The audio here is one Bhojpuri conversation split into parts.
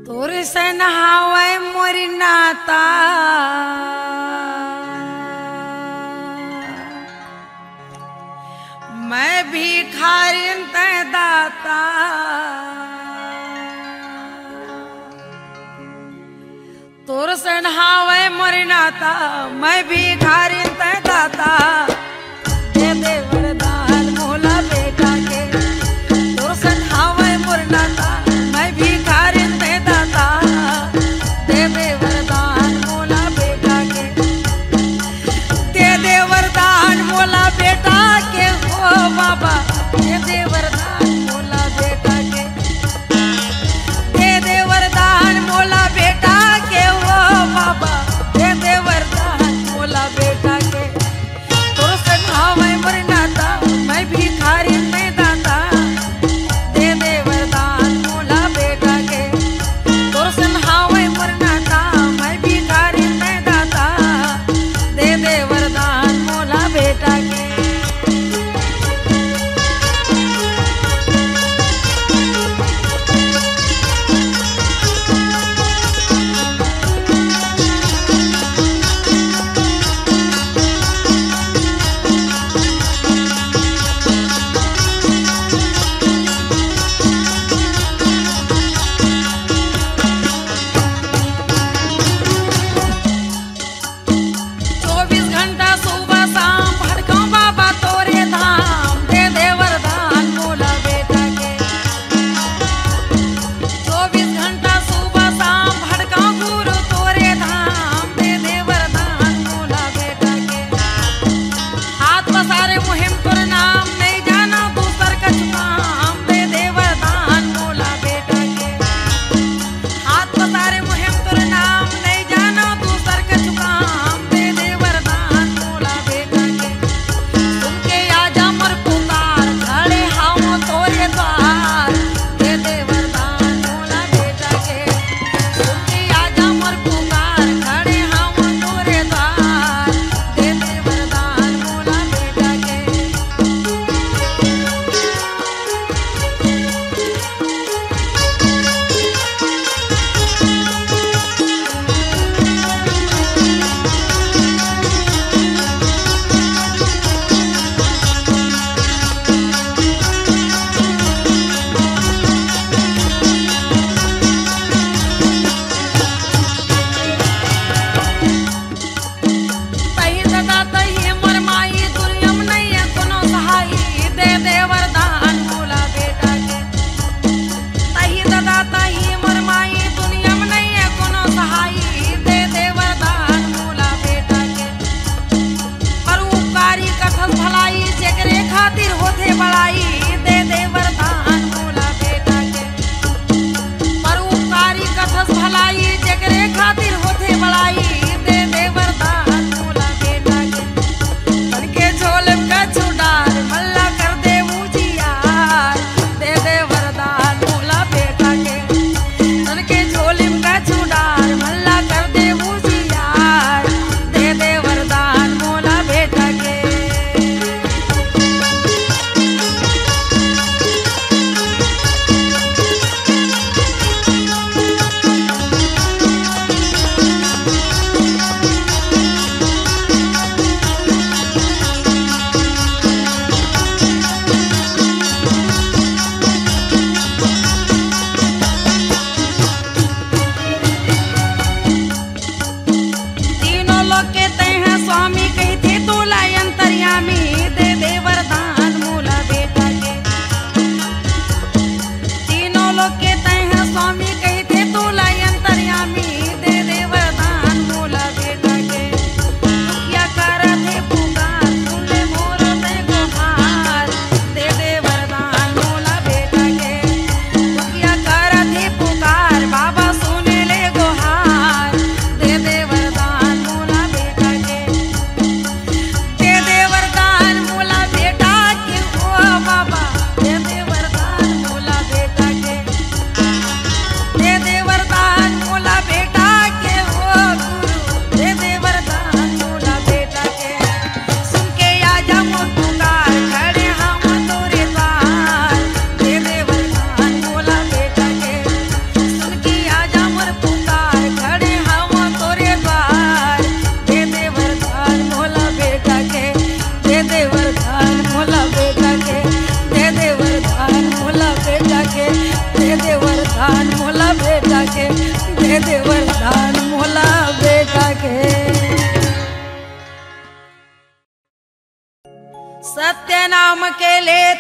तोरे से नहावे मोरी नाता मैं भिखारी ते दाता तोरे से नहावे मोरी नाता मैं भिखारी ते दाता दे दे वरदान मोला बेटा के तोरे से नहावे मोरी नाता मैं भिखारी ते दाता दे दे वरदान मोला बेटा के दे दे वरदान मोला बेटा के हो बाबा दे दे वरदान मोला बेटा के दे दे वरदान मोला बेटा के हो बाबा दे दे वरदान मोला बेटा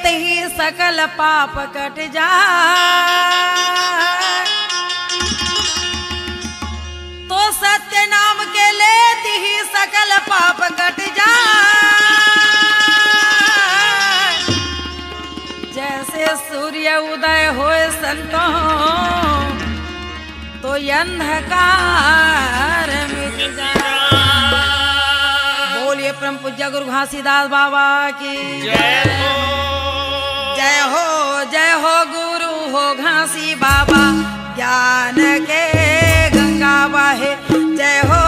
लेते ही सकल पाप कट जाए। तो सत्य नाम के लेते ही सकल पाप कट जाए। जैसे सूर्य उदय होए संतों तो अंधकार मिट जाए। बोलिए परम पूज्य गुरु घासीदास बाबा की जय हो। जय हो जय हो गुरु हो घासी बाबा ज्ञान के गंगा बहे। जय हो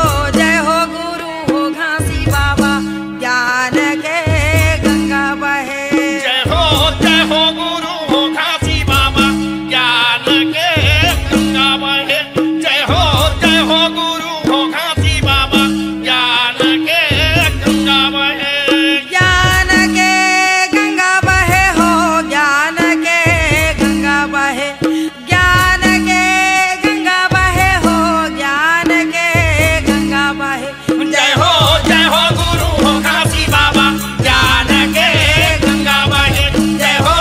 गुरु हो घासी बाबा ज्ञान के गंगा बहे। जय हो गुरु हो घासी बाबा ज्ञान के गंगा बहे। जय हो गुरु हो घासी बाबा ज्ञान के गंगा बहे। ज्ञान के गंगा बहे हो ज्ञान के गंगा बहे। ज्ञान के गंगा बहे हो ज्ञान के गंगा बहे। जय हो गुरु हो घासी बाबा ज्ञान के गंगा बहे। जय हो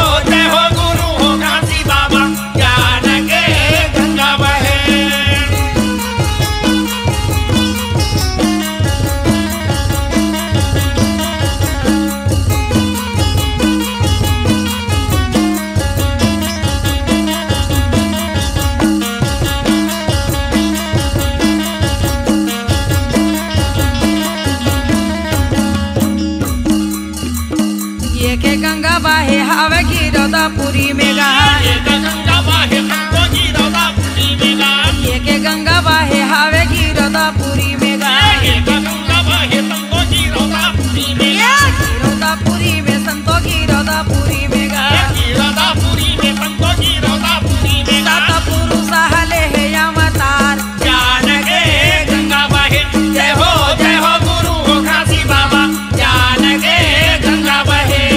गुरु हो घासी बाबा ज्ञान के गंगा बहे। ये के गंगा बहे हवे गिरदापुरी में गा। ये गंगा बहे संतो गिरदापुरी में गा। ये के गंगा बहे हवे गिरदापुरी में गा। ये गंगा बहे संतो गिरदापुरी में गा। गिरदापुरी में संतो गिरदापुरी में गा। गिरदापुरी में संतो गिरदापुरी में गा। सात पुरुष हले है अवतार ज्ञान के गंगा बहे। जय हो गुरु हो घासी बाबा ज्ञान के गंगा बहे।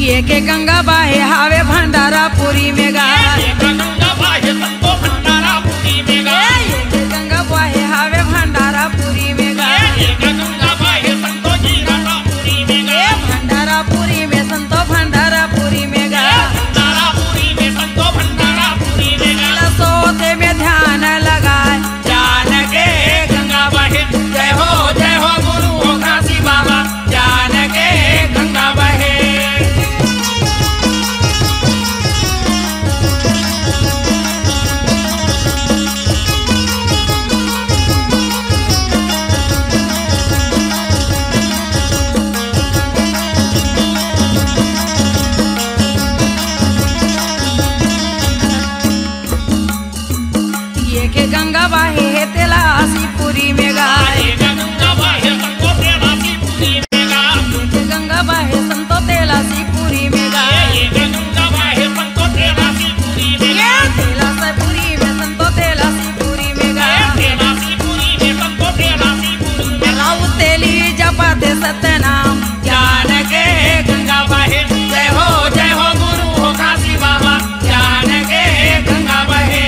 ये के गंगा बहे हवे भंडारापुरी में गा। ये गंगा बहे संतो भंडारापुरी में गा। ये के गंगा बहे हवे भंडारापुरी में गा। ये गंगा बहे संतो गिरदापुरी में गा। भंडारापुरी में संतो भंडारापुरी में गा। भंडारापुरी में संतो भंडारापुरी में गा। सोते में ध्यान लगाए ज्ञान के गंगा बहे। जय हो गुरु हो घासी बाबा ज्ञान के गंगा बहे। ये के गंगा बहे है तेलासीपुरी में गा। ये गंगा बहे संतो तेलासीपुरी में गा। ये के गंगा बहे संतो तेलासीपुरी में गा। ये गंगा बहे संतो तेलासीपुरी में गा। तेलासीपुरी में संतो तेलासीपुरी में गा। तेलासीपुरी में संतो तेलासीपुरी में गा। राउ तेली जपते सतनाम ज्ञान के गंगा बहे। जय हो गुरु हो घासी बाबा ज्ञान के गंगा बहे।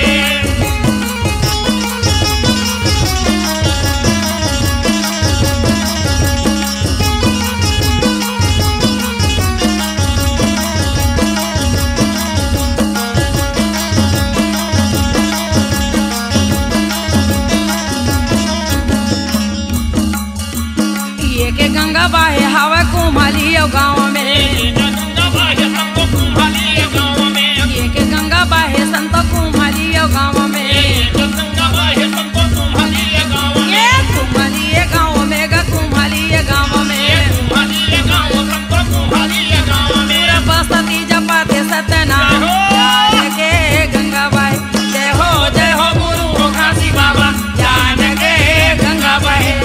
ये के गंगा बहे हवा कुमाली गाँव में। ये गंगा बहे संतो कुम्हाली गाँव में। ये के गंगा बहे संतो कुमाली गाँव में। ये गंगा बहे संतो कुम्हाली गाँव में। ये कुमाली गाँव में गा कुमाली गाँव में। कुम्हाली गाँव संतो कुम्हाली गाँव में। बसती जपते सतनाम ज्ञान के गंगा बहे। जय हो गुरु हो घासी बाबा ज्ञान के गंगा बहे।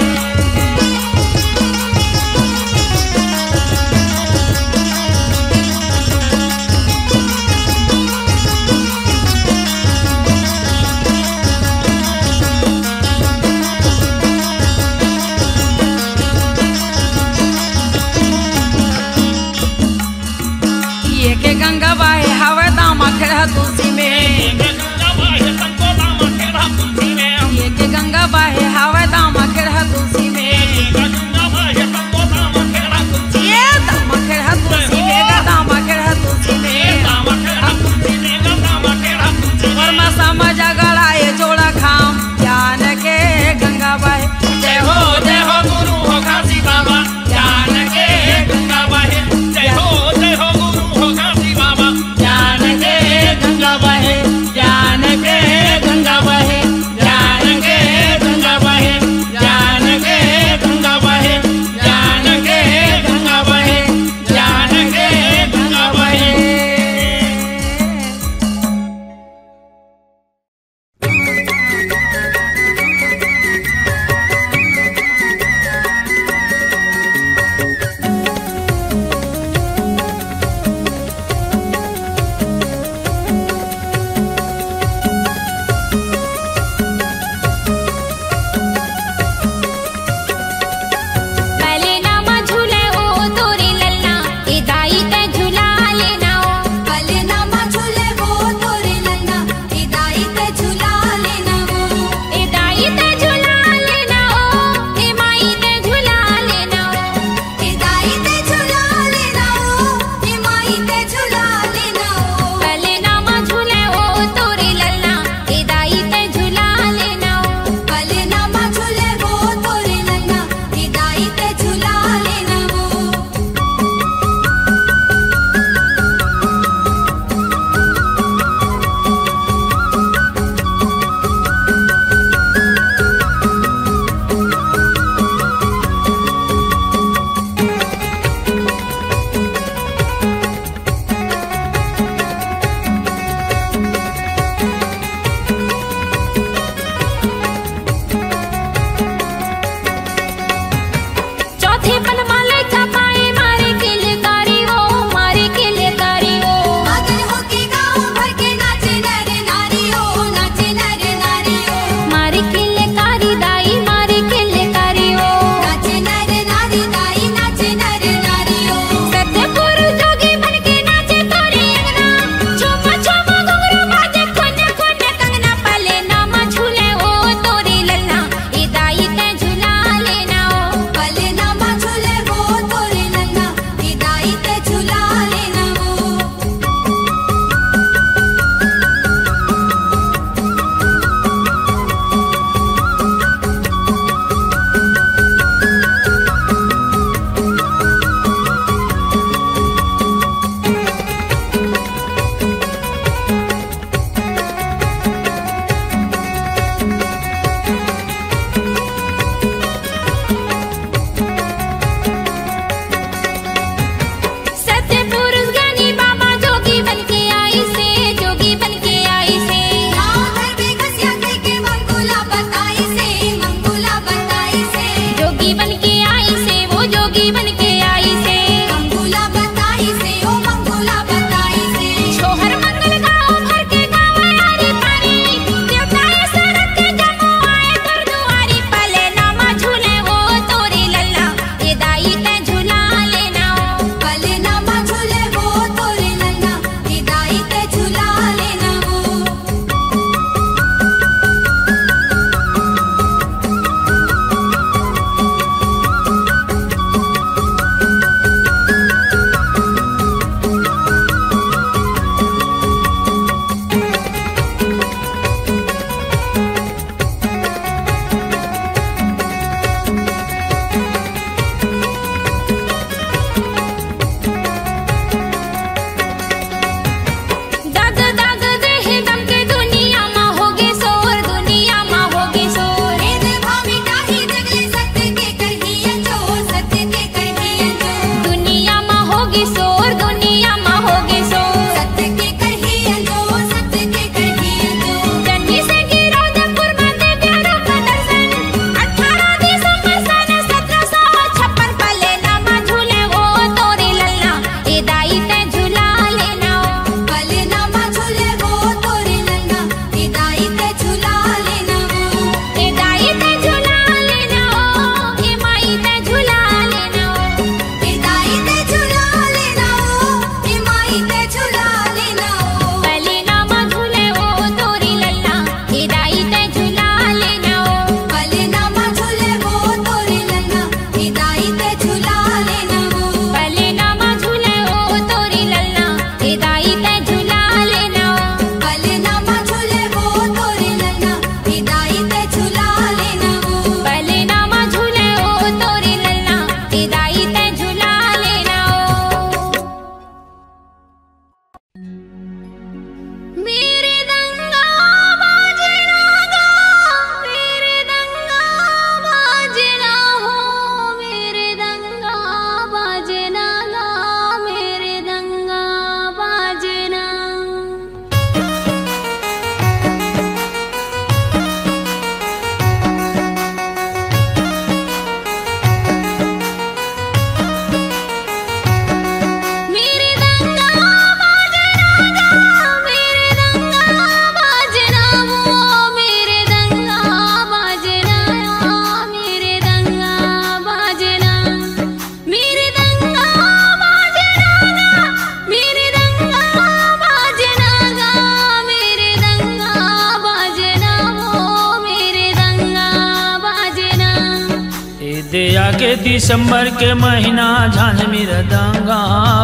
के दिसंबर के महीना झांझ मृदंगा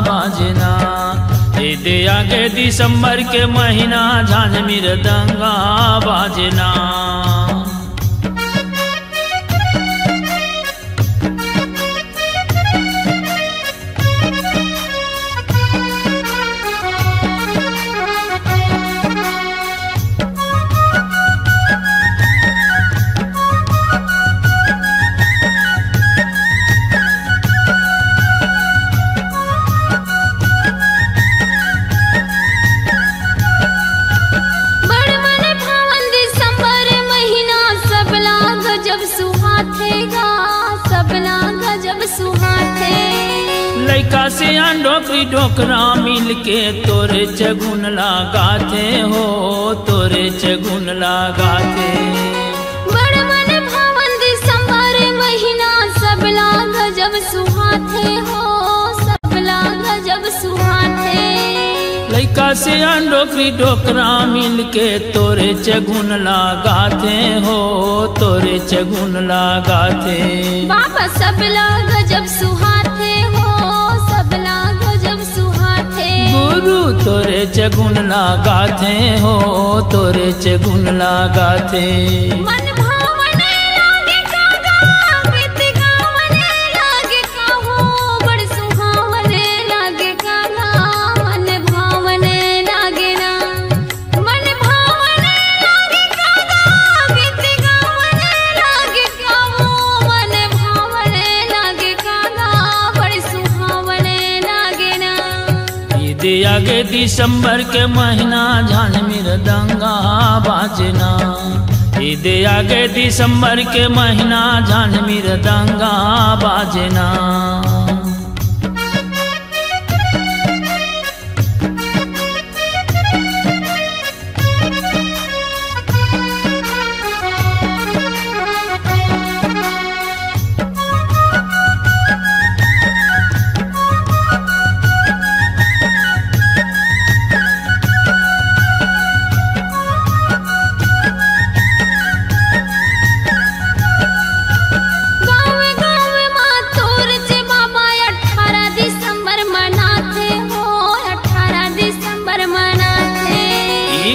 बाजना। दे आगे दिसंबर के महीना झांझ मृदंगा बाजना। बड़ मन भावन दिसंबर महीना लइका से डोकरी डोकरा मिल के तोरे चगुन लगाते हो, तोरे चगुन लगाते। बड़ मन भावन दिसंबर महीना सबला गजब सुहाते हो, सबला गजब सुहाते। लइका से डोकरी डोकरा मिल के तोरे चगुन लगाते हो, तोरे चगुन लगाते। बाबा सबला गजब सुहाते हो, सबला गजब सुहाते। गुरु तोरे चगुन लगाते हो, तोरे चगुन लगाते। मन भावने लागे कागा गीत गावने लागे काहो, बड़ सुहावने लागे कागा मन भावने लागे ना। मन भावने लागे कागा गीत गावने लागे काहो, मन भावने लागे कागा बड़ सुहावने लागे ना। ईद आगे दिसंबर के महीना झांझ मृदंगा बाजना। ईद आगे दिसंबर के महीना झांझ मृदंगा बाजना।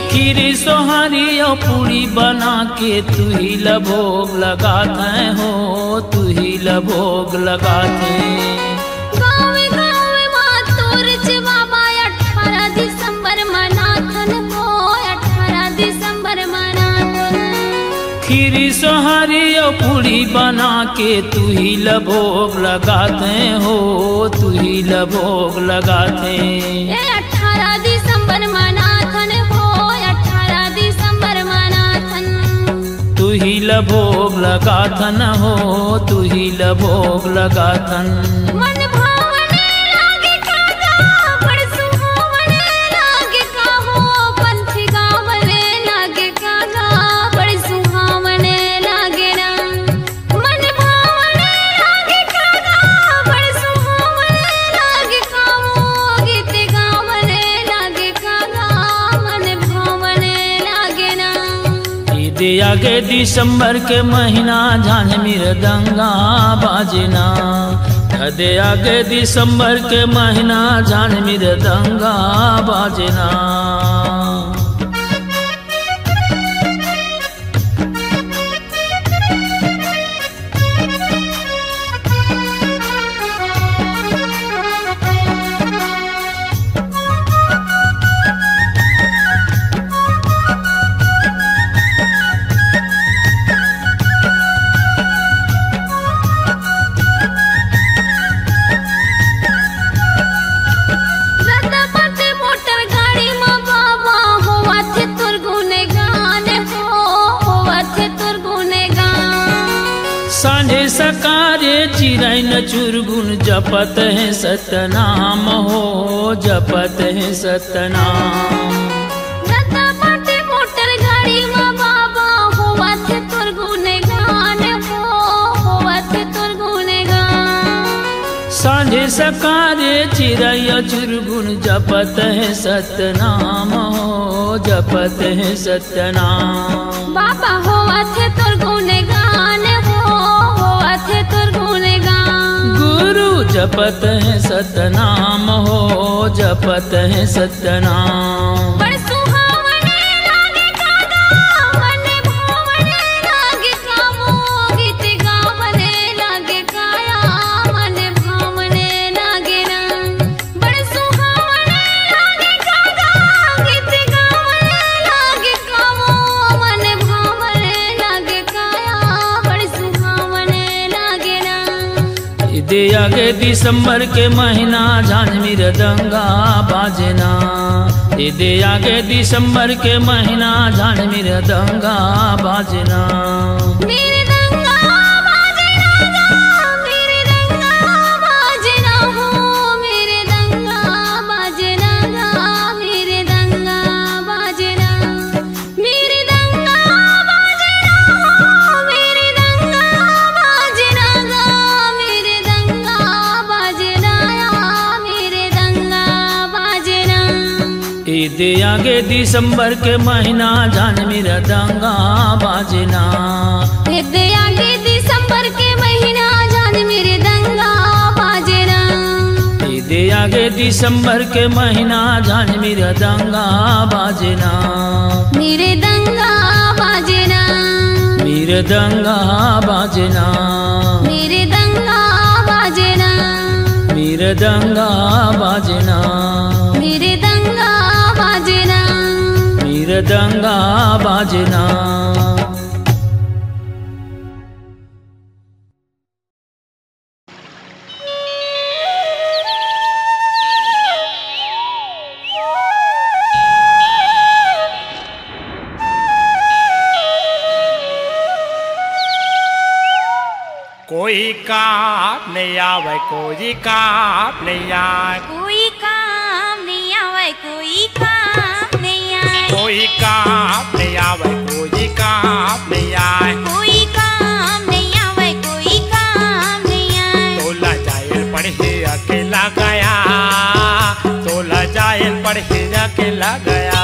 खीरी सोहारी और पूरी बना के तू ही लभोग लगाते हो, तू ही लभोग लगाते। गावे गावे मातोर च बाबा 18 दिसंबर मनाथन हो, 18 दिसंबर मनाथन। खीरी सोहारी और पूरी बना के तू ही लभोग लगाते हो, तू ही लभोग लगाते। 18 दिसंबर मनाथन हो, 18 दिसंबर मनाथन। तू ही लभोग लगाथन हो, तू ही लभोग लगाथन। मन भावने लागे कागा बड़ सुहावने लागे काहो, पंथी गावने लागे कागा बड़ सुहावने लागे ना। मन भावने लागे कागा बड़ सुहावने लागे काहो, गीत गावने लागे कागा मन भावने लागे ना। ईद आगे दिसंबर के महीना झांझ मृदंगा बाजना। ईद आगे दिसंबर के महीना झांझ मृदंगा बाजना। सांझे सकारे चिरैन चुरगुन जपत है सतनाम हो, जपत है सतनाम। मोटर गाड़ी में बाबा हुआ थे तुर गुनेगान हो, हुआ थे तुर गुनेगान। सांझे सकारे चिरैया चुरगुन जपत है सतनाम हो, जपत है सतनाम। बाबा हुआ थे तुर गुनेगान हो, हुआ थे तुर गुनेगान। गुरु जपत है सतनाम हो, जपत है सतनाम। बड़ सुहावने लागे कागा मन भावने लागे कामो, गीत गावने लागे काया मन भावने लागे ना। बड़ सुहावने लागे कागा गीत गावने लागे कामो, मन भावने लागे काया बड़ सुहावने लागे ना। ईद आगे दिसंबर के महीना झांझ मृदंगा बाजना। ईद आगे दिसंबर के महीना झांझ मृदंगा बाजना। मृदंगा बाजना, मृदंगा बाजना हो, दे आगे दिसंबर के महीना जान मेरा दंगा बाजना। दे आगे दिसंबर के महीना जान मेरे दंगा बाजना। दे आगे दिसंबर के महीना जान मेरा दंगा बाजना। मेरे दंगा बाजना। मेरे दंगा बाजना। मेरे दंगा बाजना। मेरे दंगा बाजना। मेरे दंगा बाजना। मेरे दंगा बाजना। कोई काम नहीं आवे, कोई काम नहीं आए, कोई काम नहीं आवे, कोई काम नहीं आए, कोई काम नहीं आवे, कोई काम नहीं आए, कोई काम नहीं आवे, कोई काम नहीं आए। तोला जायल पढ़े अकेला गया, तोला जायल पढ़े अकेला गया,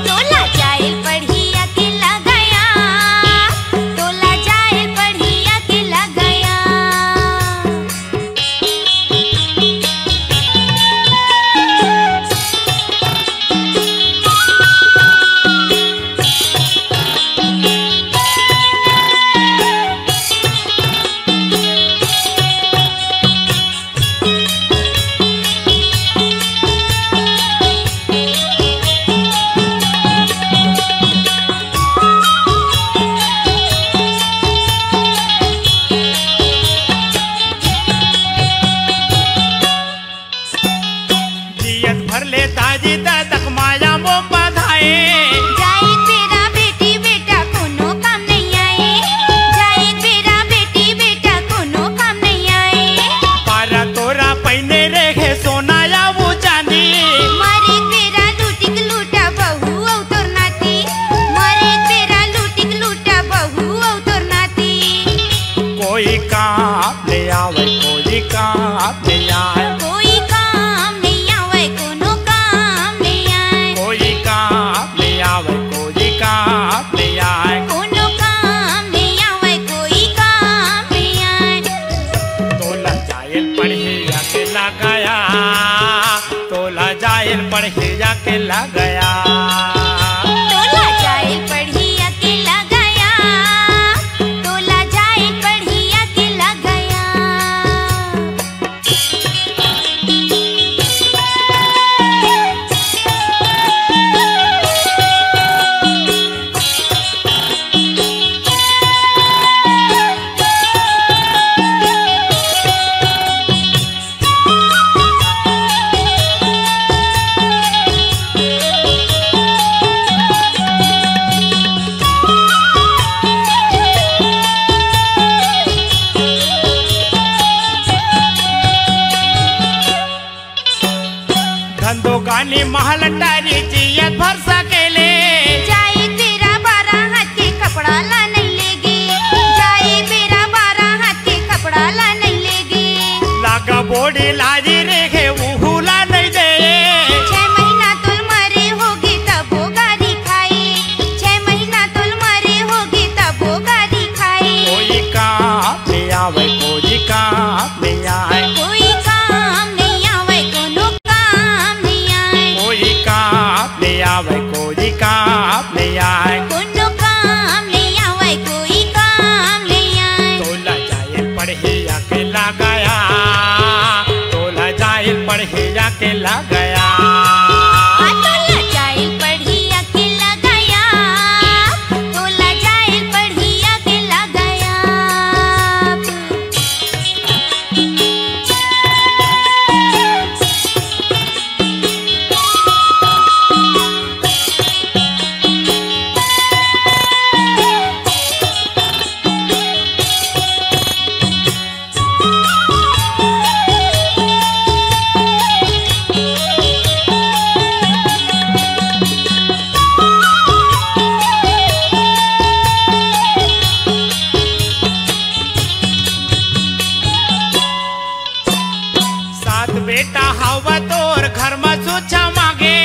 तोला जायल पढ़ी अकेला गया, तोला जायल पढ़ी अकेला गया। जियत भर ले ताजी दक माया मोम बधाए, जाए तेरा बेटी बेटा कोनो काम नहीं आए, जाए तेरा बेटी बेटा कोनो काम नहीं आए। पारा तोरा पहने रहे सोना या वो चांदी, मारे तेरा लूटिक लूटा बहू औ तोर नाती, मारे तेरा लूटिक लूटा बहू औ तोर नाती। कोई काम नहीं आवे, कोई काम नहीं आए, कोई काम नहीं आवे, कोनो काम नहीं आए, कोई काम नहीं आवे, कोई काम नहीं आए, कोनो काम नहीं आवे, कोई काम नहीं आए। तोला जायल पढ़े अकेला गया, तोला जायल पढ़े अकेला गया, तोला जाए पढ़ी अकेला गया, तोला जाए पढ़ी अकेला गया। धंधो गानी महल टारी जियत भर सकेले, जाए तेरा 12 हाथ के कपड़ा ला नहीं लेगे, जाए तेरा 12 हाथ के कपड़ा ला नहीं लेगे। लागा बोड़ी लाजी रेखे उहुला नहीं दे, 6 महीना तुल मरे होगे तब वो गारी खाए, 6 महीना तुल मरे होगे तब वो गारी खाए। कोई काम नहीं आवे, कोई काम नहीं आए, कोई काम नहीं आवे, कोनो काम नहीं आए, कोई काम नहीं आवे, कोई काम नहीं आए, कोनो काम नहीं आवे, कोई काम नहीं आए। तोला जायल पढ़े अकेला गया, तोला जायल पढ़े अकेला गया, तोला जाए पढ़ी अकेला गया, तोला जाए पढ़ी अकेला गया। सात बेटा हवा तोर घर में सुचा मांगे,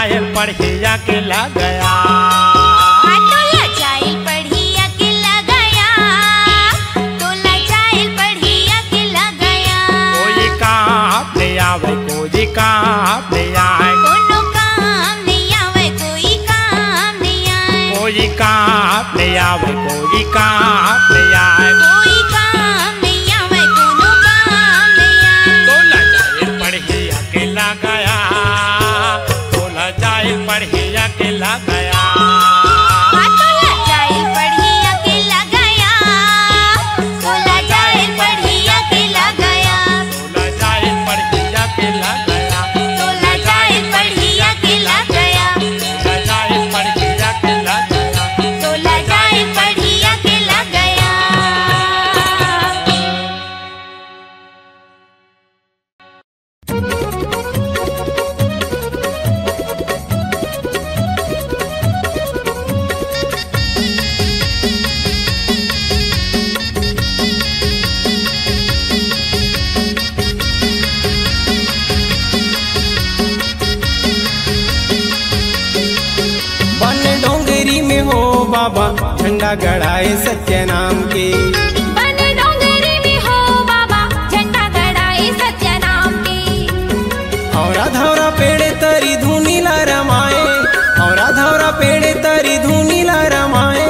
जायल पढ़िया के लग गया। तोला जाइल पढ़िया के लग गया, तोला जाइल पढ़िया के लग गया। कोई काम नहीं आवे, कोई काम नहीं आए, कोनो काम नहीं आवे, कोई काम नहीं आए, कोई काम नहीं आवे, कोई काम नहीं आए, कोई काम नहीं आवे, कोनो काम नहीं आए। तोला जायल पढ़िया के लग गया, तोला जायल पढ़िया के लग गया। तोला जाइल पढ़िया के लग गया, तोला जाइल पढ़िया के लग गया, तोला जायल पढ़िया के लग गया, तोला जाइल पढ़िया के लग गया, तोला जायल पढ़िया के लग गया। तोला जाइल पढ़िया के लग गया। बन डोंगरी में हो बाबा झंडा गड़ाए सत्य नाम के। बन डोंगरी में हो बाबा झंडा गड़ाए सत्य नाम के। औरा धौरा पेड़े तरी धुनीला रमाए, औरा धौरा पेड़े तरी धुनीला रमाए,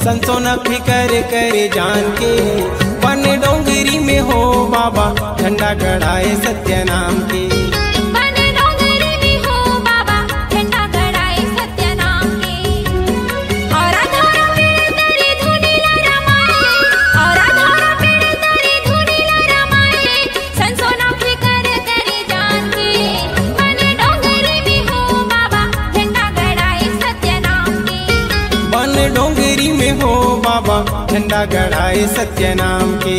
संतो न फिकर करे जान के। बन डोंगरी में हो बाबा झंडा गड़ाए सत्य नाम के। बन डोंगरी में हो बाबा झंडा गड़ाए सत्य नाम के। औरा धौरा पेड़ तरी धुनीला रमाए, औरा धौरा पेड़ तरी धुनीला रमाए, संतो न फिकर करे जान के। बन डोंगरी में हो बाबा झंडा गड़ाए सत्य नाम के। बन डोंगरी में हो बाबा झंडा गड़ाए सत्य नाम के।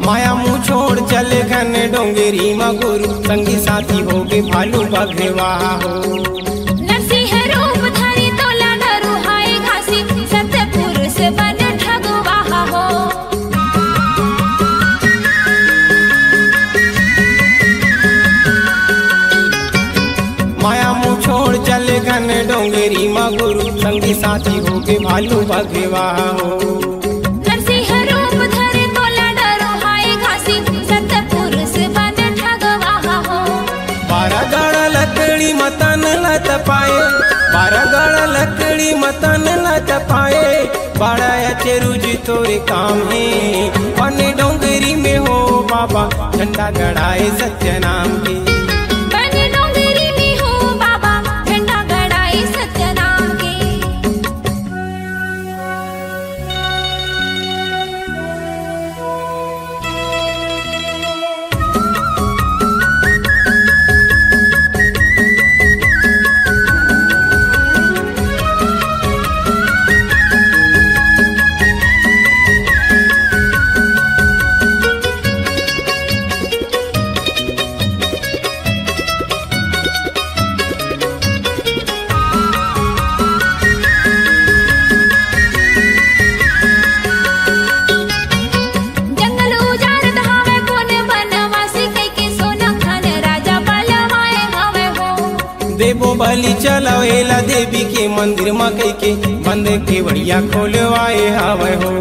माया मुँह छोड़ चले घन डोंगरी मगुरु, संगी साथी हो के भालू बघवा हो। नरसिंह रूप धारी तोला डरू हाय घासी, सत्य पुरुष बन ठगवाहा हो। माया मुँह छोड़ चले घन डोंगरी मगुरु, संगी साथी हो के भालू बघवा हो। नरसिंह रूप धारी तोला डरू हाय घासी, सत्य पुरुष बन ठगवाहा हो। 12 गाड़ा लकड़ी मतन लत पाए, 12 गाड़ा लकड़ी मतन लत पाए, बड़ा चेरुज तोरे काम है। बन डोंगरी में हो बाबा झंडा गड़ाए सत्य नाम के। बन डोंगरी में हो बाबा झंडा गड़ाए सत्य नाम के। जंगल उजाड़ धावे कोन बनवासी, कई के सोना खान राजा बलवाए हवे हो। देवो बलि चलवेला देवी के मंदिर में कई के, बंद के बढ़िया खोलवाए हवे हो।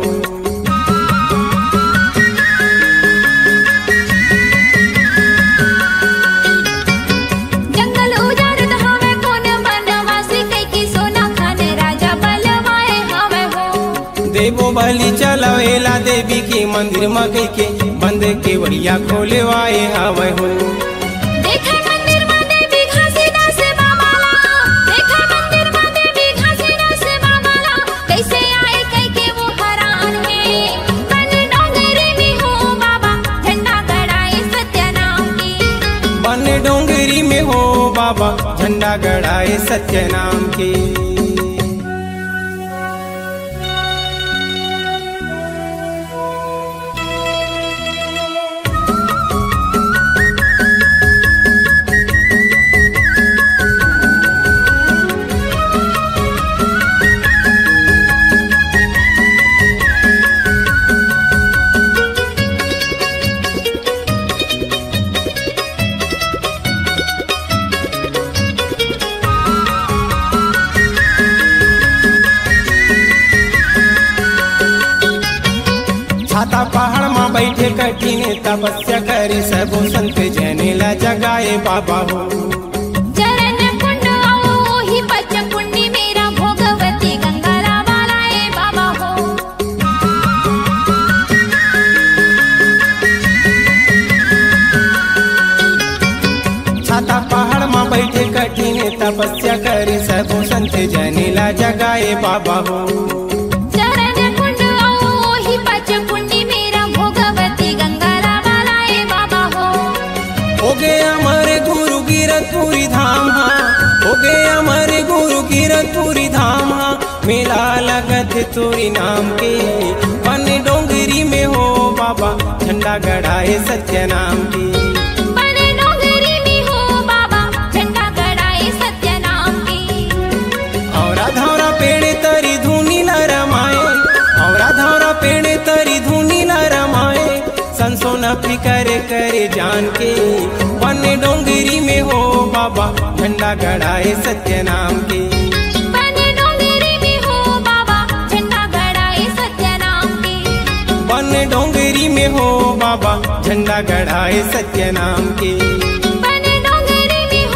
जंगल उजाड़ धावे कोन बनवासी, कई के सोना खान राजा बलवाए हवे हो। देवो बलि चलवेला देवी के मंदिर में कई के, बंद के बढ़िया खोलवाए हवे हो। देखा मंदिर में देवी घासीदास बाबाला, देखा मंदिर में देवी घासीदास बाबाला, कैसे आए कई के वो हैरान है। बन डोंगरी में हो बाबा झंडा गड़ाए सत्य बाबा झंडा गड़ाए सत्य नाम के। छाता पहाड़ में बैठे कठिन तपस्या करे सबो संत जनेला जगाए बाबा हो। चरण कुंड आओ ही पच कुंडी मेरा भोगवती गंगा रावालाए बाबा हो। छाता पहाड़ में बैठे कठिन तपस्या करे सबो संत जनेला जगाए बाबा हो। हो गया हमारे गुरु कीरतपुरी धाम हाँ, हो गया हमारे गुरु कीरतपुरी धाम हाँ। मेला लगत तुरी नाम के बन डोंगरी में हो बाबा झंडा गड़ाए सत्य नाम के। बन डोंगरी में हो बाबा झंडा गड़ाए सत्य नाम के। औरा धौरा पेड़े तरी धुनी न रमाए, औरा धौरा पेड़े तरी धुनी न रमाए। संसो न फिकर करे जान के बन डोंगरी में हो बाबा झंडा गड़ाए सत्य नाम के। बन डोंगरी में हो बाबा झंडा गड़ाए सत्य नाम के। बन डोंगरी में हो बाबा झंडा गड़ाए सत्य नाम के। बन डोंगरी में हो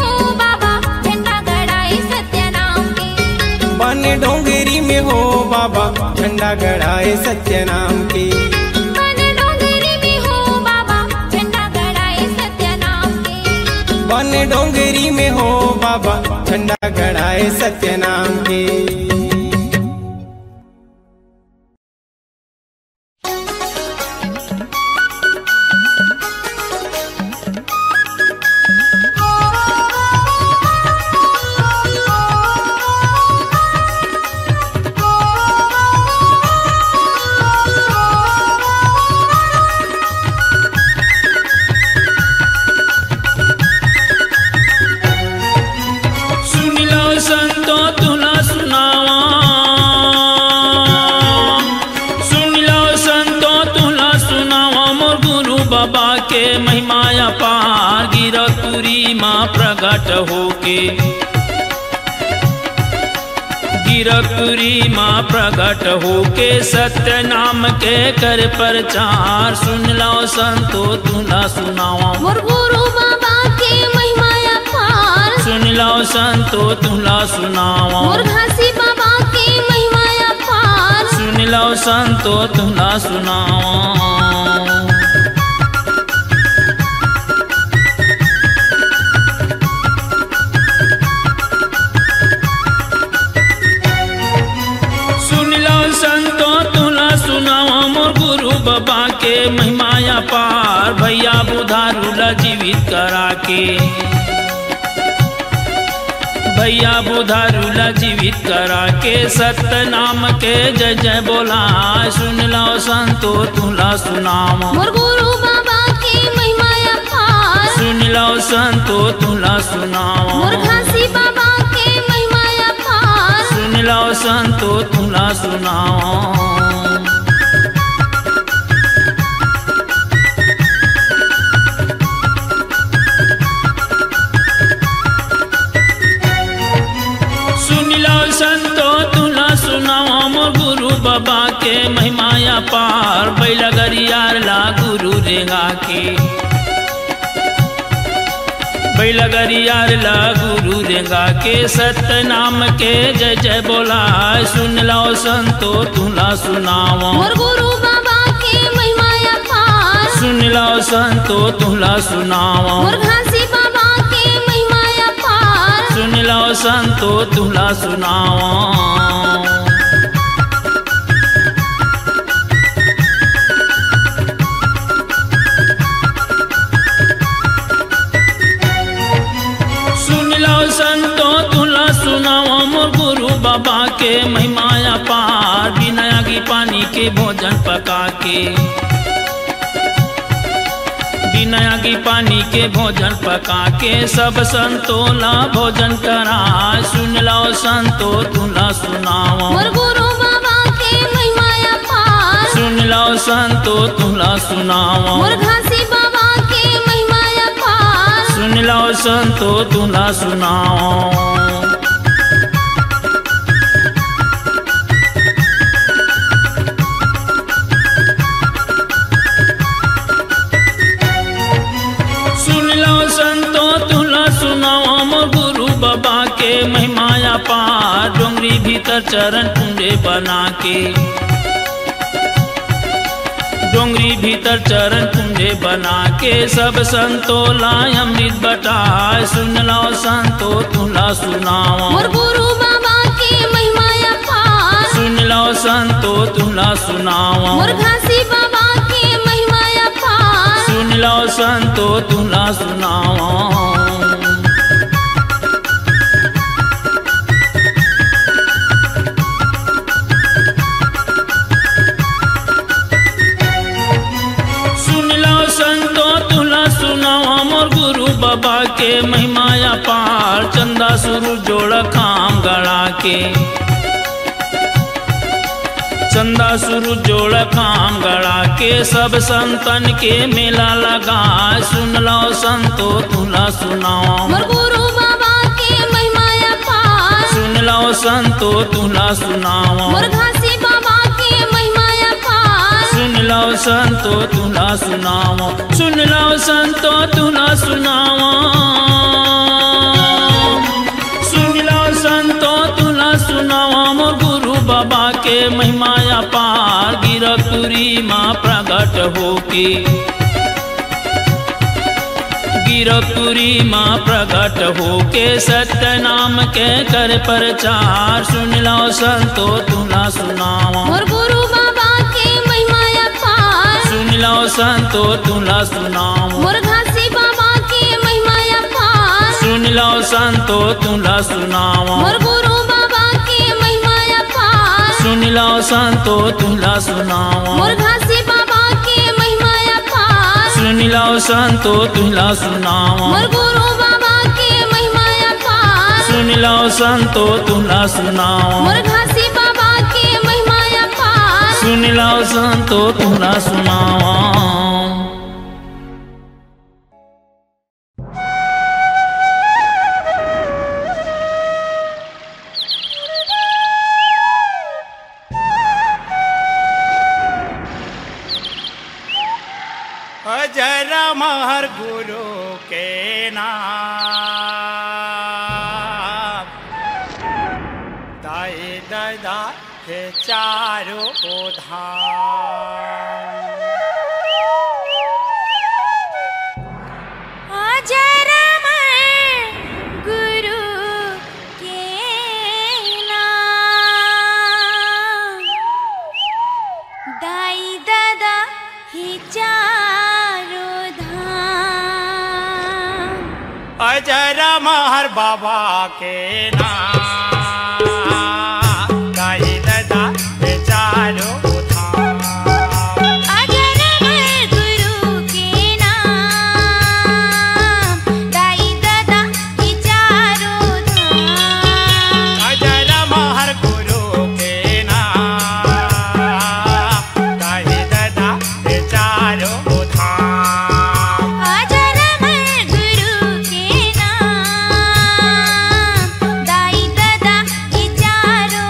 बाबा झंडा गड़ाए सत्य नाम के। बन डोंगरी में हो बाबा झंडा गड़ाए सत्य नाम के। बन डोंगरी में हो बाबा झंडा गड़ाए सत्य नाम के। महिमाया पार गिरतपुरी माँ प्रगट होके, गिरतपुरी माँ प्रगट होके सत्य नाम के कर प्रचार। सुन लो संतो तुला सुनावा मोर गुरु बाबा के महिमाया पार। सुन लो संतो तुला सुनावा मोर घासी बाबा के महिमाया पार। सुन लो संतो तुला सुनावा। बाबा के महिमाया पार भैया बुधारूला जीवित करा के, भैया बुधारूला जीवित करा के सत्य नाम के जय जय बोला। सुन लो संतो तुला सुनावा मोर गुरु बाबा के महिमाया पार। सुन लो संतो तुला सुनावा मोर घासी बाबा के महिमाया पार। सुन लो संतो तुला सुनावा। संतो तुला सुनावा मोर गुरु बाबा के महिमाया पार बैलगरियार ला गुरु रेगा के, बैलगरियार ला गुरु रेगा के सत्य नाम के जय जय बोला। सुन लो संतो तुला सुनावा मोर गुरु बाबा के महिमाया पार। सुन लो संतो तुला सुनावा मोर घासी बाबा के महिमाया पार। सुन लो संतो तुला सुनावा। सुन लो के महिमा अपार, बिना आगी पानी के भोजन पका के, बिना आगी पानी के भोजन पका के सब संतोला भोजन कराए। सुन लो संतो तुला सुनाओ मोर गुरु बाबा के महिमा अपार, सुन लो संतो तुला सुनाओ मोर घासी बाबा के महिमा अपार, सुन लो संतो तुला सुनाओ। बाबा के महिमा अपार, डोंगरी भीतर चरण कुंडे बना के, डोंगरी भीतर चरण कुंडे बना के सब संतोला अमृत बटाए। सुन लो संतो तुला सुनाओ मोर गुरु बाबा के महिमा अपार, सुन लो संतो तुला सुनाओ मोर घासी बाबा के महिमा अपार, सुन लो संतो तुला सुनाओ। बाबा के महिमा अपार, चंदा सुरु जोड़ खाम गड़ा के, चंदा सुरु जोड़ खाम गड़ा के सब संतन के मेला लगा। सुन लो संतो तुला सुनाओ मोर गुरु बाबा के महिमा अपार, सुन लो संतो तुला सुनाओ मोर घासी बाबा के महिमा अपार, सुन लो संतो तुला सुनाओ, सुन लो संतो तुला सुनाओ, सुन लो संतो तुला सुनाओ। मोर गुरु बाबा के महिमा अपार, गिरपुरी माँ प्रगट होके, गिरपुरी माँ प्रगट होके सत्य नाम के कर प्रचार। सुन लो संतो तुला सुनाओ मोर गुरु बाबा के महिमा अपार, सुन लो संतो तुला सुनाओ मोर घासी बाबा के महिमा अपार, सुन लो संतो तुला सुनाओ मोर गुरु बाबा के महिमा अपार, सुन लो संतो तुला सुनाओ मोर घासी बाबा के महिमा अपार, सुन लो संतो तुला सुनाओ मोर गुरु बाबा के महिमा अपार, सुन लो संतो तुला सुनाओ मोर घासी बाबा के महिमा अपार, सुन लो संतो तुला सुनाओ। जरा महर गुरु के नाम, दाई दादा है चारों धाम। जरा महर गुरु के नाम, दाई दादा ही चारों धाम। जरा महर बाबा के नाम, दाई दादा है चारों धाम। जरा महर गुरु के नाम, दाई दादा ही चारों धाम। जरा महर गुरु के नाम, दाई दादा है चारों धाम। जरा महर गुरु के नाम, दाई दादा ही चारों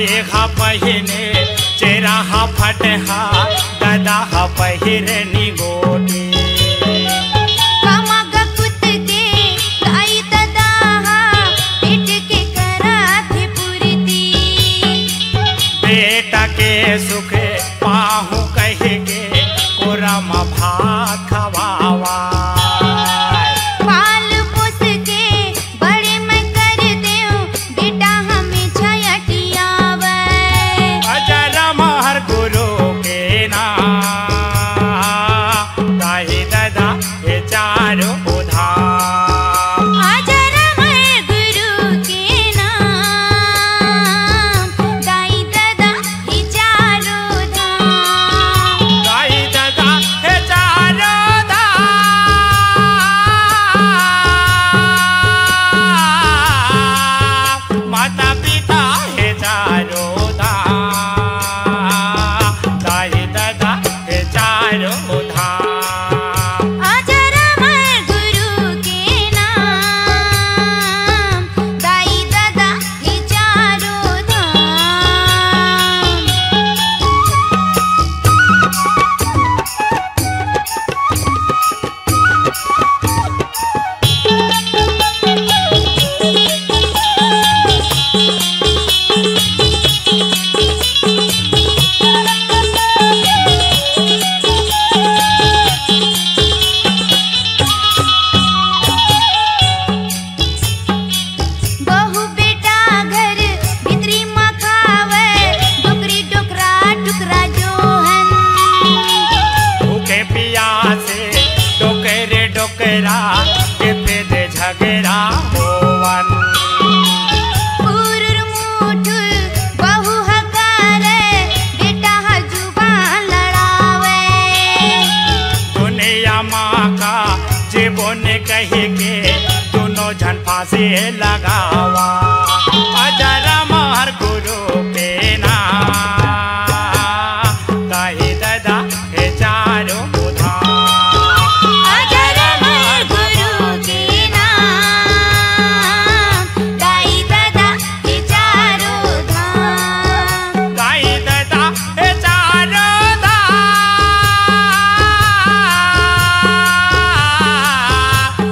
माए हा पहिने चेहरा हा फटहा दादा हा पहिरनी गोटी कामग कुत के गाई दादा पेट के करा थे पुरती बेटा के सुख पाहू कह के कोरम भात खवावा पाल पोस के बड़े मैं कर देऊं बेटा हमें छयटियावे अजर महर गुरु के नाम दाई दादा ये चारों धाम अजर मैं गुरु के नाम दाई दादा ये चारों धाम दाई दादा ये चारों धाम माता पिता ये चारों धाम दाई दादा ये चारों धाम अजर मैं गुरु के नाम दाई दादा ये चारों धाम बहु बेटा घर भितरी मखावे डोकरी डोकरा टुकरा जोहन भूखे प्यासे डोकरे डोकरा के फिर झगड़ा होवन उरुर मुठुर बहु हकारे बेटा जुबान लड़ावे दुनिया माँ का जीवन कह के दोनों जन फांसी लगावा अजर महर गुरु के नाम दाई दादा ये चारों धाम अजर मैं गुरु के नाम दाई दादा ये चारों धाम दाई दादा ये चारों धाम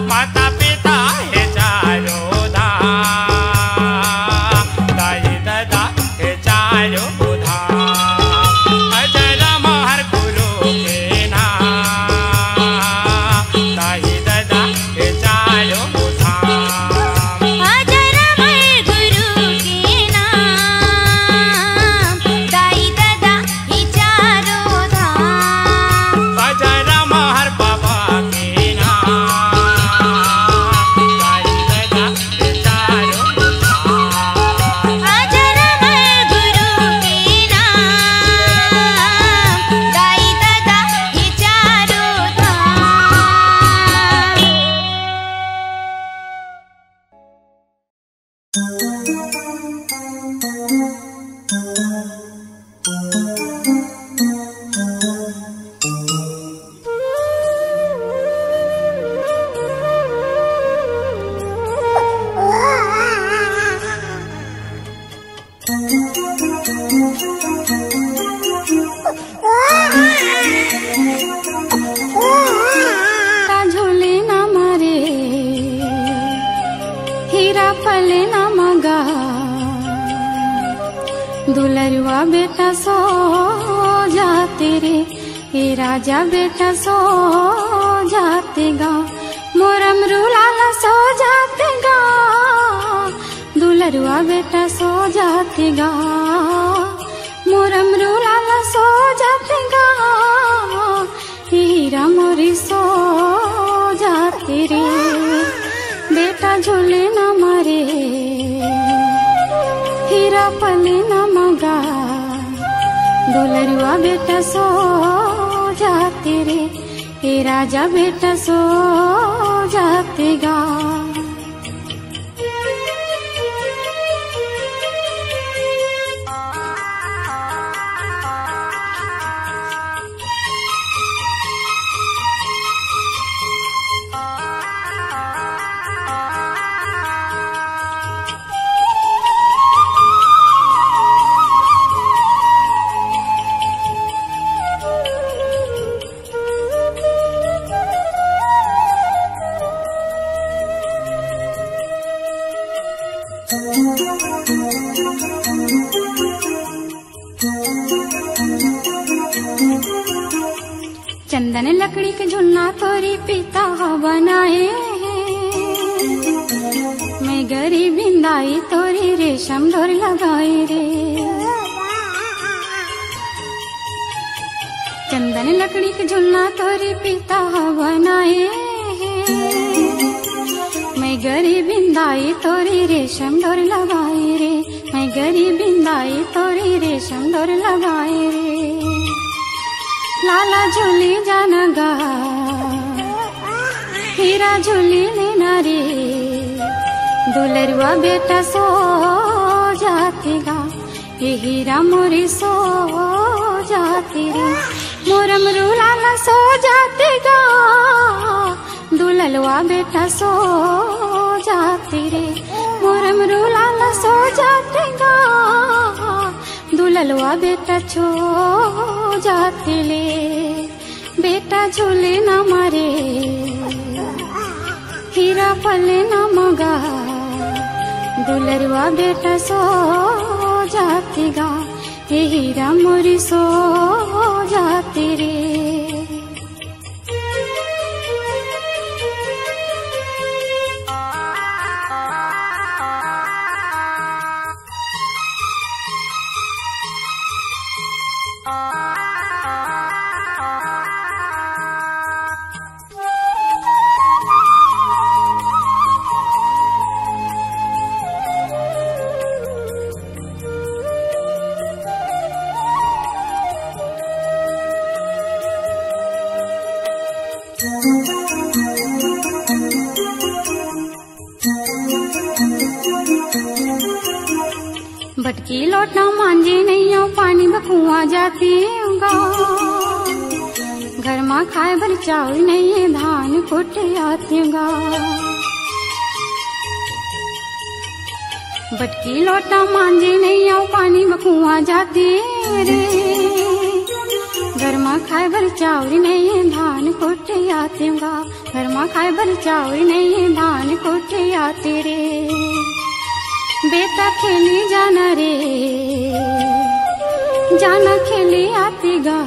माता पिता ये चारों धाम दाई दादा ये चारों धाम अजर महर गुरु के नाम दाई दादा ये चारों धाम अजर मैं गुरु के नाम दाई दादा ये चारों धाम अजर महर बाबा के नाम दाई दादा ये चारों धाम अजर मैं गुरु के नाम दाई दादा ये चारों झोले ना मारे हीरा पले ना मगा दुलरुआ बेटा सो जाते रे ए राजा बेटा सो जाते गा मोरम रूलाला सो जाते गा दुलरुआ बेटा सो जाते गा मोरम रूलाला सो जाते गा हीरा मोरी सो जाते रे बेटा झूले ना मारे हीरा पले ना मगा दुलरुआ बेटा सो जाते रे ए राजा बेटा सो जाते गा चंदन लकड़ी के झुलना तोरी पिता बनाए मैं गरीब बिंदाई तोरी रेशम डोर लगाए रे। चंदन लकड़ी के झुलना तोरी पिता बनाए मैं गरीब बिंदाई तोरी रेशम डोर लगाए रे। मैं गरीब बिंदाई तोरी रेशम डोर लगाए रे। लाला झूली जानगा हीरा झूली लेना रे। दुलरुआ बेटा सो जातेगा ये हीरा मोरी सो जाती रे। मोरमरू लाला सो जातेगा दुललुआ बेटा सो जाती रे। मोरमरू लाला सो जातेगा दुललुआ बेटा छो जाते ले। बेटा झूले न मारे हीरा पले न मगा दुलरुआ बेटा सो जातेगा ये हीरा मोरी सो जाती रे। भटकी लौटना मांझे नहीं हो पानी बकुआ जाती होगा। घर में खाए भर चावल नहीं है धान कुटे आती होगा। भटकी लौटना मांझे नहीं हो पानी बकुआ जाती रे। घर में खाए भर चावल नहीं है धान कुटे आती होगा। घर में खाए भर चावल नहीं है धान कुटे आते रे। बेटा खेली जाना रे जाना खेली आती गा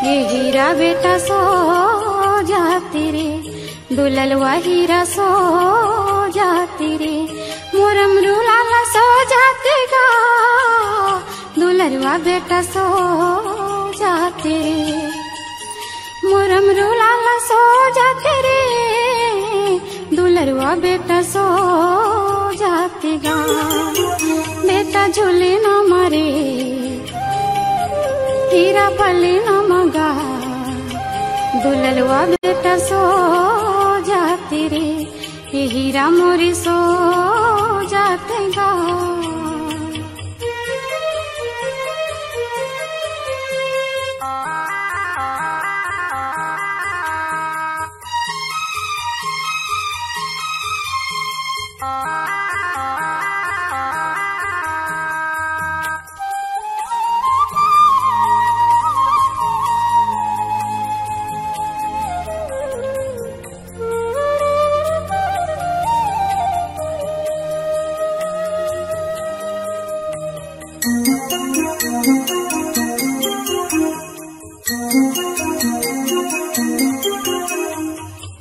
ये हीरा बेटा सो जाती रे। दुललुआ हीरा सो जाती रे। मोरमरू लाला सो जाते गा दुललुआ बेटा सो जाते रे। मोरमरू लाला सो जाते रे दुललुआ बेटा सो जातेगा। बेटा झूले न मारे हीरा पले न मगा दुललुआ बेटा सो जाते रे। ये हीरा मोरी सो जातेगा।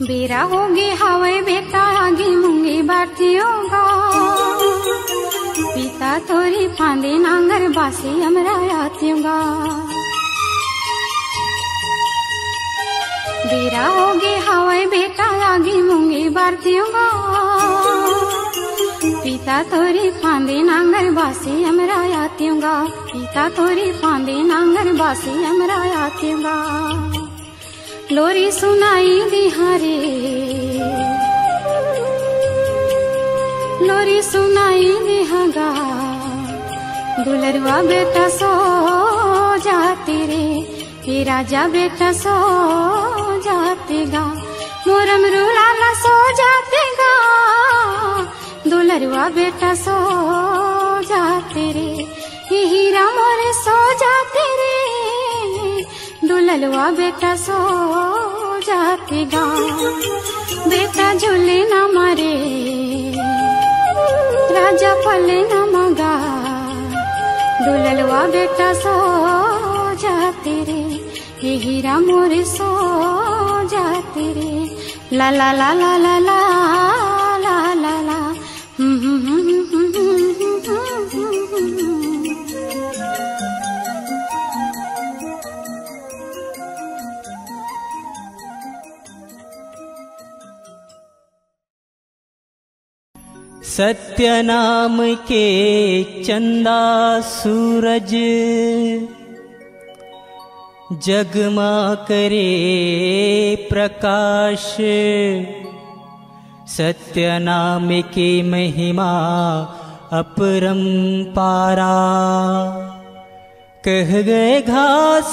बेरा होगी हवाई बेटा आगे मूंगी बाटी होगा। पिता तोरी फांदे नांगर बासी हमरा आती होगा। बेरा होगी हवाई बेटा आगे मूंगी बाटी होगा। पिता तोरी फांदे नांगर बासी हमरा आती होगा। पिता तोरी फांदे नांगर बासी हमरा आती होगा। लोरी सुनाई दी हारे लोरी सुनाई दी हगा दुलरुआ बेटा सो जाते रे। ये राजा बेटा सो जातेगा। मोरमरू लाला सो जातेगा दुलरुआ बेटा सो जाते रे। ये हीरा मोरे सो जाते रे दुललुआ बेटा सो जातेगा। बेटा झूले न मारे राजा पले न मगा दुललुआ बेटा सो जाते रे। हे हीरा मोरे सो जाते रे ला ला ला ला ला ला ला ला ला सत्य नाम के चंदा सूरज जगमा करे प्रकाश। सत्य नाम के महिमा अपरंपारा। कह गए घासीदास,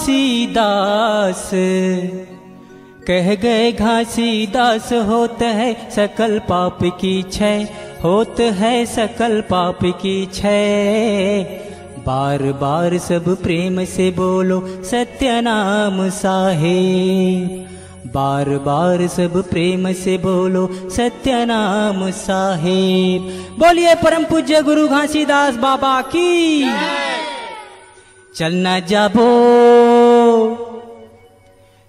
कह गए घासीदास होत है सकल पाप की क्षय, होत है सकल पाप की क्षय। बार बार सब प्रेम से बोलो सत्य नाम साहेब, बार बार सब प्रेम से बोलो सत्य नाम साहेब। बोलिए परम पूज्य गुरु घासीदास बाबा की। चलना जाबो,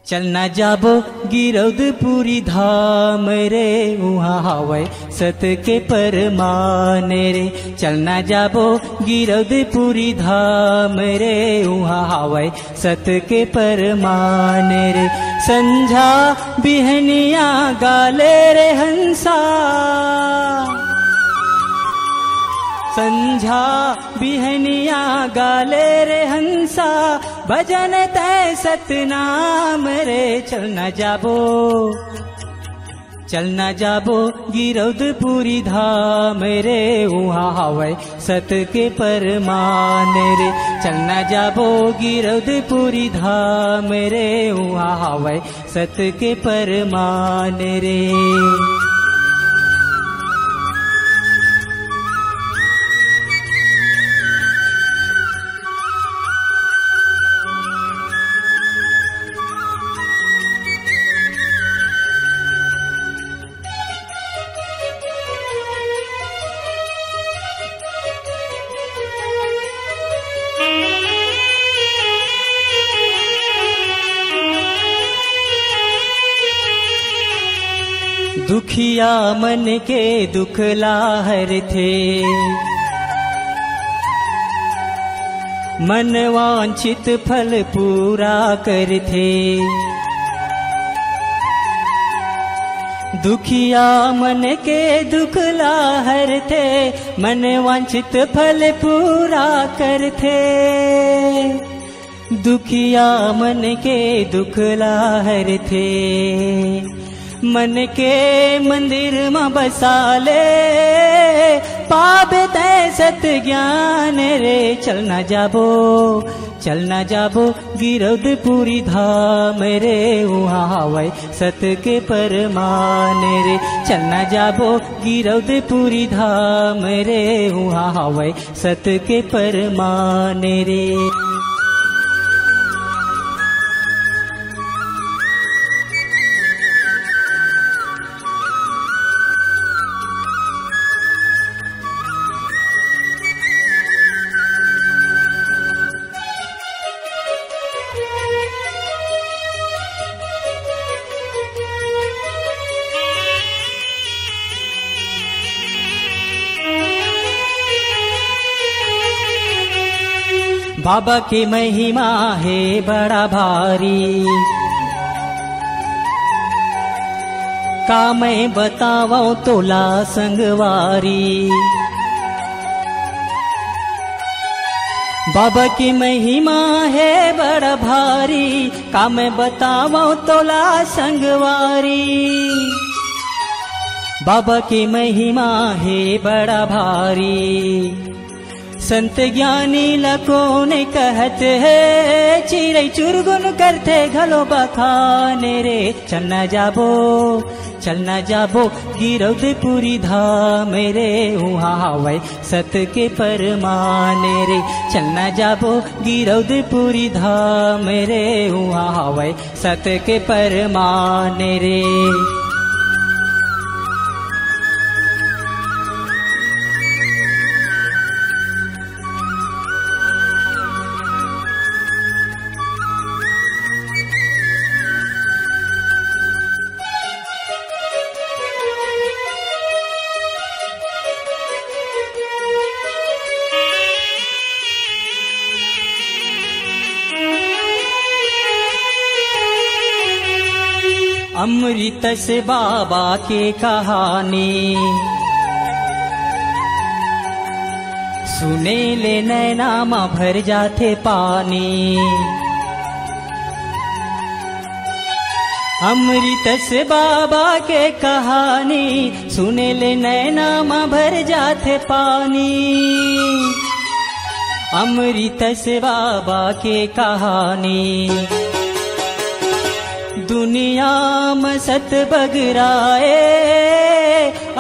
चलना जाबो गिरौदपुरी धाम रे, वहाँ हवै सत के परमान रे। चलना जाबो गिरौदपुरी धाम रे, वहाँ हवै सत के परमान रे। संझा बिहनिया गाले रे हंसा, संझा बिहनिया गाले रे हंसा, भजन तय सतनाम रे। चलना जाबो, चलना जाबो गिरौदपुरी धाम रे, वहाँ हवै सत के परमान रे। चलना जाबो गिरौदपुरी धाम रे, वहाँ हवै सत के परमान रे। दुखिया मन के दुख लाहर थे, मन वांछित फल पूरा कर थे। दुखिया मन के दुख लाहर थे, मन वांछित फल पूरा कर थे। दुखिया मन के दुख लाहर थे, मन के मंदिर में बसाले, पावे तय सत ज्ञान रे। चलना जाबो, चलना जाबो गिरौदपुरी धाम रे, वहाँ हवै सत के परमान रे। चलना जाबो गिरौदपुरी धाम रे, वहाँ हवै सत के परमान रे। बाबा की महिमा है बड़ा भारी, का मैं बताऊं तोला संगवारी। बाबा की महिमा है बड़ा भारी, का मैं बताऊं तोला संगवारी। बाबा की महिमा है बड़ा भारी, संत ज्ञानी लको ने कहते है, चिड़ै चुरगुन करते घलो बखाने रे। चलना जाबो, चलना जाबो गिरौदपुरी धाम रे, वहाँ हवै सत के परमान रे। चलना जाबो गिरौदपुरी धाम रे, वहाँ हवै सत के परमान रे। अमृत से बाबा के कहानी सुने ले नैना माँ भर जाते पानी। अमृत से बाबा के कहानी सुने ले नैना माँ भर जाते पानी। अमृत से बाबा के कहानी दुनिया में सत बगराए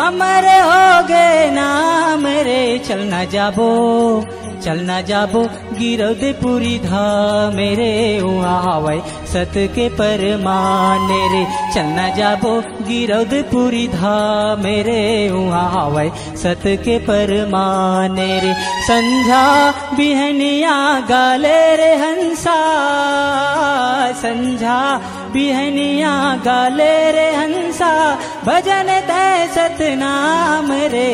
अमर हो गए नाम रे। चलना जाबो गिरौदपुरी धाम मेरे वहाँ हवै सत के परमाने रे। चलना जाबो गिरौदपुरी धाम मेरे वहाँ हवै सत के परमाने रे। संझा बिहनिया गाले रे हंसा, संझा बिहनिया गाले रे हंसा भजन दे सतनाम रे।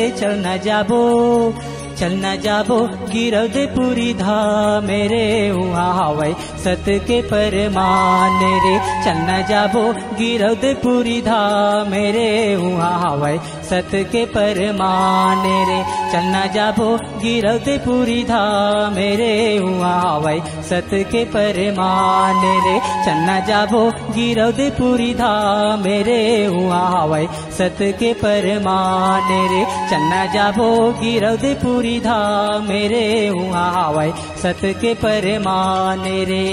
चलना जाबो गिरौदपुरी धाम मेरे वहाँ हवै सत के परमान रे। चलना जाबो गिरौदपुरी धाम मेरे वहाँ हवै सत के परमान रे। चलना जाबो गिरौदपुरी धाम मेरे वहाँ हवै सत के परमान रे। चलना जाबो गिरौदपुरी धाम मेरे वहाँ हवै सत के परमान रे। चलना जाबो गिरौदपुरी धाम मेरे वहाँ हवै सत के परमान रे।